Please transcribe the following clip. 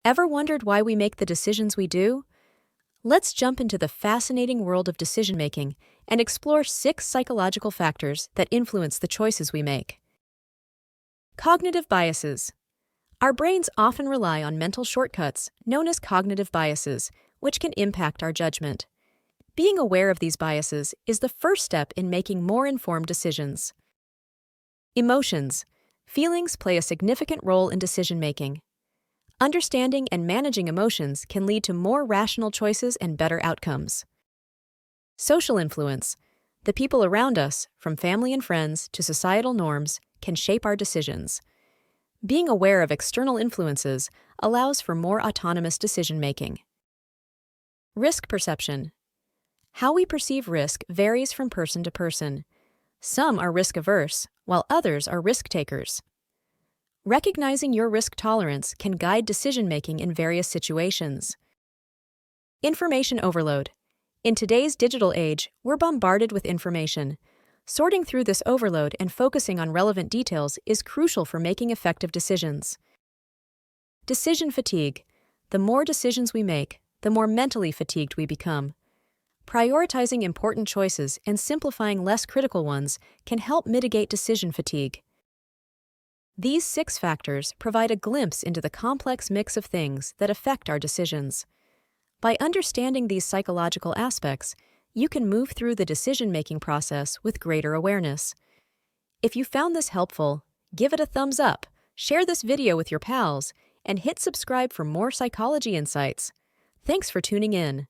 Ever wondered why we make the decisions we do? Let's jump into the fascinating world of decision making and explore 6 psychological factors that influence the choices we make. Cognitive biases. Our brains often rely on mental shortcuts, known as cognitive biases, which can impact our judgment. Being aware of these biases is the first step in making more informed decisions. Emotions. Feelings play a significant role in decision making. Understanding and managing emotions can lead to more rational choices and better outcomes. Social influence. The people around us, from family and friends to societal norms, can shape our decisions. Being aware of external influences allows for more autonomous decision-making. Risk perception. How we perceive risk varies from person to person. Some are risk-averse, while others are risk-takers. Recognizing your risk tolerance can guide decision-making in various situations. Information overload. In today's digital age, we're bombarded with information. Sorting through this overload and focusing on relevant details is crucial for making effective decisions. Decision fatigue. The more decisions we make, the more mentally fatigued we become. Prioritizing important choices and simplifying less critical ones can help mitigate decision fatigue. These 6 factors provide a glimpse into the complex mix of things that affect our decisions. By understanding these psychological aspects, you can move through the decision-making process with greater awareness. If you found this helpful, give it a thumbs up, share this video with your pals, and hit subscribe for more psychology insights. Thanks for tuning in.